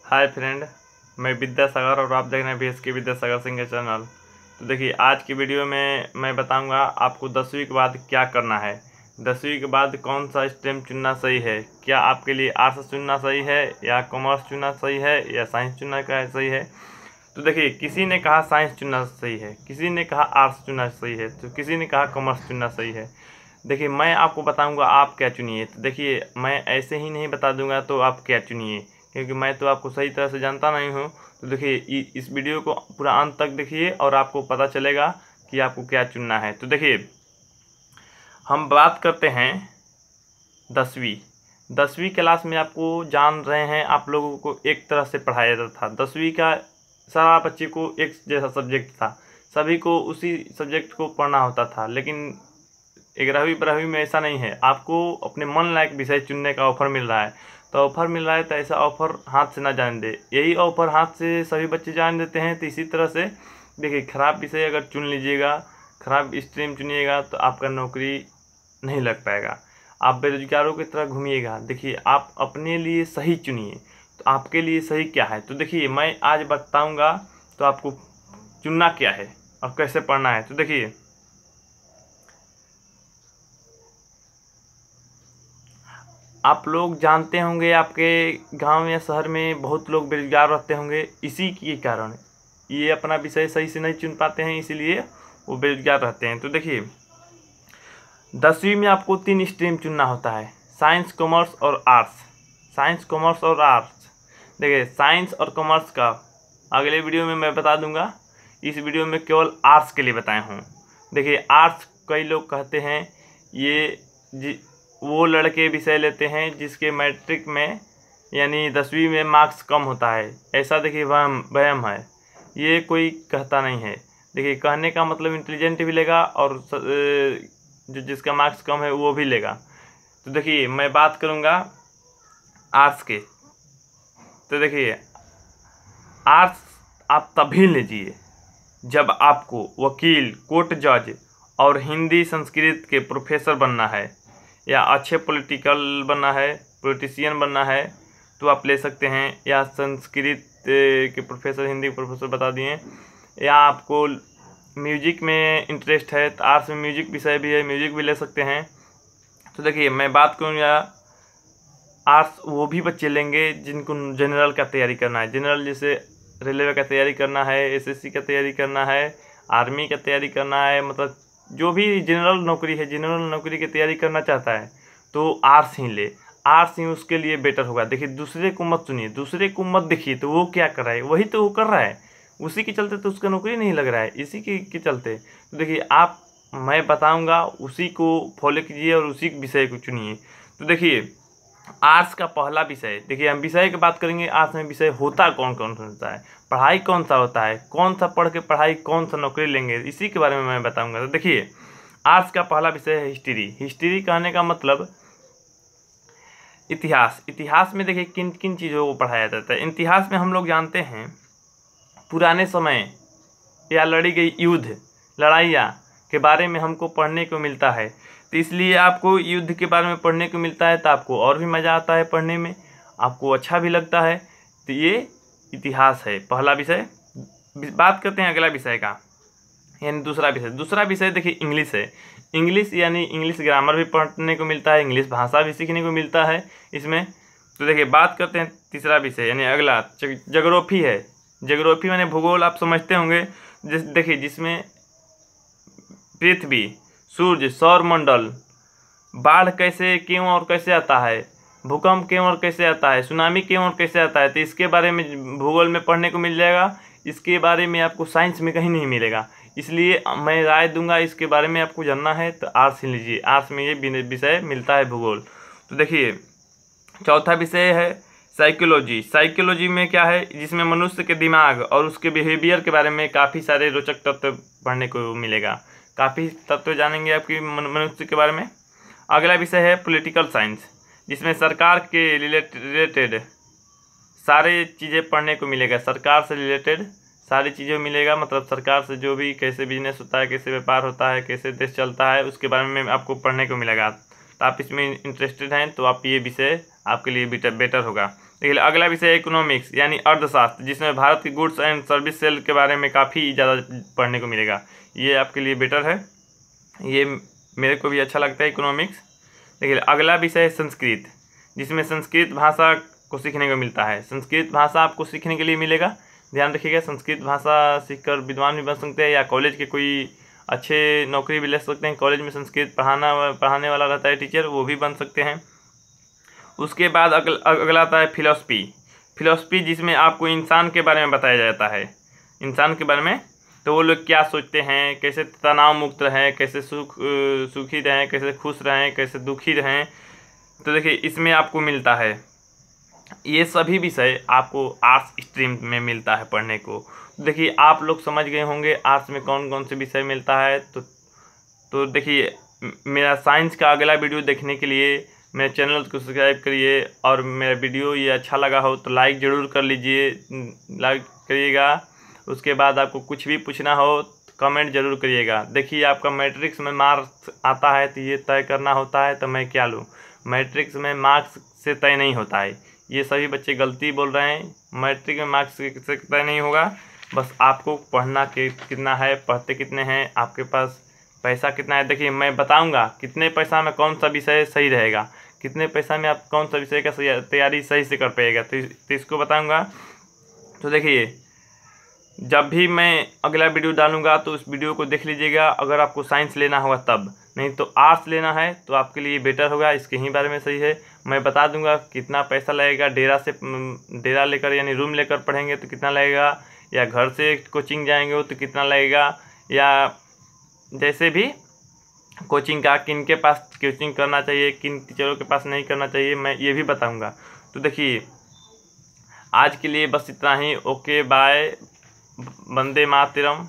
Hi friend, मैं विद्यासागर और आप देख रहे हैं BSK विद्यासागर सिंह के चैनल। तो देखिए, आज की वीडियो में मैं बताऊंगा आपको 10वीं के बाद क्या करना है। 10वीं के बाद कौन सा स्ट्रीम चुनना सही है। क्या आपके लिए आर्ट्स चुनना सही है या कॉमर्स चुनना सही है या साइंस चुनना सही है। तो देखिए, किसी ने कहा साइंस चुनना सही है, किसी ने कहा आर्ट्स चुनना सही है, तो किसी ने कहा कॉमर्स चुनना सही है। देखिए, मैं आपको बताऊंगा आप क्या चुनिए। तो देखिए, मैं ऐसे ही नहीं बता दूंगा तो आप क्या चुनिए, क्योंकि मैं तो आपको सही तरह से जानता नहीं हूँ। तो देखिए, इस वीडियो को पूरा अंत तक देखिए और आपको पता चलेगा कि आपको क्या चुनना है। तो देखिए, हम बात करते हैं 10वीं क्लास में। आपको जान रहे हैं, आप लोगों को एक तरह से पढ़ाया जाता था। 10वीं का सारा बच्चे को एक जैसा सब्जेक्ट था, सभी को उसी सब्जेक्ट को पढ़ना होता था। लेकिन 11वीं में ऐसा नहीं है, आपको अपने मन लायक विषय चुनने का ऑफर मिल रहा है। तो ऑफर मिल रहा है तो ऐसा ऑफर हाथ से ना जाने दे। यही ऑफर हाथ से सभी बच्चे जान देते हैं। तो इसी तरह से देखिए, खराब विषय अगर चुन लीजिएगा, खराब स्ट्रीम चुनिएगा तो आपका नौकरी नहीं लग पाएगा, आप बेरोजगारों की तरह घूमिएगा। देखिए, आप अपने लिए सही चुनिए। तो आपके लिए सही क्या है, तो देखिए मैं आज बताऊंगा तो आपको चुनना क्या है और कैसे पढ़ना है। तो देखिए, आप लोग जानते होंगे, आपके गांव या शहर में बहुत लोग बेरोजगार रहते होंगे। इसी के कारण ये अपना विषय सही से नहीं चुन पाते हैं, इसीलिए वो बेरोजगार रहते हैं। तो देखिए, 10वीं में आपको 3 स्ट्रीम चुनना होता है, साइंस, कॉमर्स और आर्ट्स। साइंस, कॉमर्स और आर्ट्स। देखिए, साइंस और कॉमर्स का अगले वीडियो में मैं बता दूंगा। इस वीडियो में केवल आर्ट्स के लिए बताया हूँ। देखिए, आर्ट्स कई लोग कहते हैं ये वो लड़के विषय लेते हैं जिसके मैट्रिक में यानी 10वीं में मार्क्स कम होता है। ऐसा देखिए वहम है, ये कोई कहता नहीं है। देखिए, कहने का मतलब इंटेलिजेंट भी लेगा और जो जिसका मार्क्स कम है वो भी लेगा। तो देखिए, मैं बात करूँगा आर्ट्स के। तो देखिए, आर्ट्स आप तभी लीजिए जब आपको वकील, कोर्ट जज और हिंदी संस्कृत के प्रोफेसर बनना है, या अच्छे पॉलिटिकल बनना है, पॉलिटिशियन बनना है तो आप ले सकते हैं। या संस्कृत के प्रोफेसर, हिंदी के प्रोफेसर बता दिए। या आपको म्यूजिक में इंटरेस्ट है तो आर्ट्स में म्यूजिक विषय भी है, म्यूजिक भी ले सकते हैं। तो देखिए, मैं बात करूँगा आर्ट्स वो भी बच्चे लेंगे जिनको जनरल का तैयारी करना है। जनरल जैसे रेलवे का तैयारी करना है, SSC का तैयारी करना है, आर्मी का तैयारी करना है, मतलब जो भी जनरल नौकरी है, जनरल नौकरी की तैयारी करना चाहता है तो आर्ट्स ही ले। आर्ट्स ही उसके लिए बेटर होगा। देखिए, दूसरे को मत सुनिए, दूसरे को मत देखिए तो वो क्या कर रहा है, वही तो वो कर रहा है, उसी के चलते तो उसका नौकरी नहीं लग रहा है, इसी के चलते। तो देखिए, आप मैं बताऊंगा उसी को फॉलो कीजिए और उसी विषय को चुनिए। तो देखिए, आर्ट्स का पहला विषय, देखिए हम विषय की बात करेंगे। आर्ट्स में विषय होता कौन कौन होता है, पढ़ाई कौन सा होता है, कौन सा पढ़ के पढ़ाई कौन सा नौकरी लेंगे, इसी के बारे में मैं बताऊंगा। तो देखिए, आर्ट्स का पहला विषय है हिस्ट्री। हिस्ट्री कहने का मतलब इतिहास। इतिहास में देखिए किन किन चीज़ों को पढ़ाया जाता है। इतिहास में हम लोग जानते हैं पुराने समय या लड़ी गई युद्ध, लड़ाइयाँ के बारे में हमको पढ़ने को मिलता है। तो इसलिए आपको युद्ध के बारे में पढ़ने को मिलता है तो आपको और भी मज़ा आता है पढ़ने में, आपको अच्छा भी लगता है। तो ये इतिहास है पहला विषय। बात करते हैं अगला विषय का, यानी दूसरा विषय। दूसरा विषय देखिए इंग्लिश है। इंग्लिश यानी इंग्लिश ग्रामर भी पढ़ने को मिलता है, इंग्लिश भाषा भी सीखने को मिलता है इसमें। तो देखिए, बात करते हैं तीसरा विषय, यानी अगला ज्योग्राफी है। ज्योग्राफी यानी भूगोल, आप समझते होंगे। देखिए, जिसमें पृथ्वी, सूर्य, सौरमंडल, बाढ़ कैसे, क्यों और कैसे आता है, भूकंप क्यों और कैसे आता है, सुनामी क्यों और कैसे आता है, तो इसके बारे में भूगोल में पढ़ने को मिल जाएगा। इसके बारे में आपको साइंस में कहीं नहीं मिलेगा, इसलिए मैं राय दूंगा इसके बारे में आपको जानना है तो आर्ट्स ही लीजिए। आर्ट्स में ये विषय मिलता है, भूगोल। तो देखिए, चौथा विषय है साइकोलॉजी। साइकोलॉजी में क्या है, जिसमें मनुष्य के दिमाग और उसके बिहेवियर के बारे में काफ़ी सारे रोचक तत्व पढ़ने को मिलेगा। काफ़ी तत्व जानेंगे आपकी मनुष्य के बारे में। अगला विषय है पॉलिटिकल साइंस, जिसमें सरकार के रिलेटेड सारे चीज़ें पढ़ने को मिलेगा। सरकार से रिलेटेड सारी चीज़ें मिलेगा, मतलब सरकार से जो भी कैसे बिजनेस होता है, कैसे व्यापार होता है, कैसे देश चलता है, उसके बारे में आपको पढ़ने को मिलेगा। तो आप इसमें इंटरेस्टेड हैं तो आप ये विषय आपके लिए बेटर होगा। देखिए अगला विषय है इकोनॉमिक्स यानी अर्थशास्त्र, जिसमें भारत की गुड्स एंड सर्विस सेल के बारे में काफ़ी ज़्यादा पढ़ने को मिलेगा। ये आपके लिए बेटर है, ये मेरे को भी अच्छा लगता है इकोनॉमिक्स। देखिए अगला विषय है संस्कृत, जिसमें संस्कृत भाषा को सीखने को मिलता है। संस्कृत भाषा आपको सीखने के लिए मिलेगा, ध्यान रखिएगा। संस्कृत भाषा सीखकर विद्वान भी बन सकते हैं या कॉलेज के कोई अच्छे नौकरी भी ले सकते हैं। कॉलेज में संस्कृत पढ़ाने वाला रहता है टीचर, वो भी बन सकते हैं। उसके बाद अगला आता है फिलॉसफी, जिसमें आपको इंसान के बारे में बताया जाता है, इंसान के बारे में। तो वो लोग क्या सोचते हैं, कैसे तनाव मुक्त रहें, कैसे सुखी रहें, कैसे खुश रहें, कैसे दुखी रहें। तो देखिए इसमें आपको मिलता है, ये सभी विषय आपको आर्ट्स स्ट्रीम में मिलता है पढ़ने को। देखिए आप लोग समझ गए होंगे आर्ट्स में कौन कौन से विषय मिलता है। तो देखिए मेरा साइंस का अगला वीडियो देखने के लिए मेरे चैनल को सब्सक्राइब करिए, और मेरा वीडियो ये अच्छा लगा हो तो लाइक ज़रूर कर लीजिए, लाइक करिएगा। उसके बाद आपको कुछ भी पूछना हो तो कमेंट ज़रूर करिएगा। देखिए आपका मैट्रिक्स में मार्क्स आता है तो ये तय करना होता है तो मैं क्या लूँ, मैट्रिक्स में मार्क्स से तय नहीं होता है। ये सभी बच्चे गलती बोल रहे हैं, मैट्रिक में मार्क्स से तय नहीं होगा। बस आपको पढ़ना कितना है, पढ़ते कितने हैं, आपके पास पैसा कितना है। देखिए मैं बताऊंगा कितने पैसा में कौन सा विषय सही रहेगा, कितने पैसा में आप कौन सा विषय का तैयारी सही से कर पाएगा, तो इसको बताऊंगा। तो देखिए जब भी मैं अगला वीडियो डालूंगा तो उस वीडियो को देख लीजिएगा, अगर आपको साइंस लेना होगा तब, नहीं तो आर्ट्स लेना है तो आपके लिए बेटर होगा। इसके ही बारे में सही है, मैं बता दूंगा कितना पैसा लगेगा। डेरा लेकर यानी रूम लेकर पढ़ेंगे तो कितना लगेगा, या घर से कोचिंग जाएंगे तो कितना लगेगा, या जैसे भी कोचिंग का किन के पास कोचिंग करना चाहिए, किन टीचरों के पास नहीं करना चाहिए, मैं ये भी बताऊंगा। तो देखिए आज के लिए बस इतना ही। Okay bye, Vande Mataram.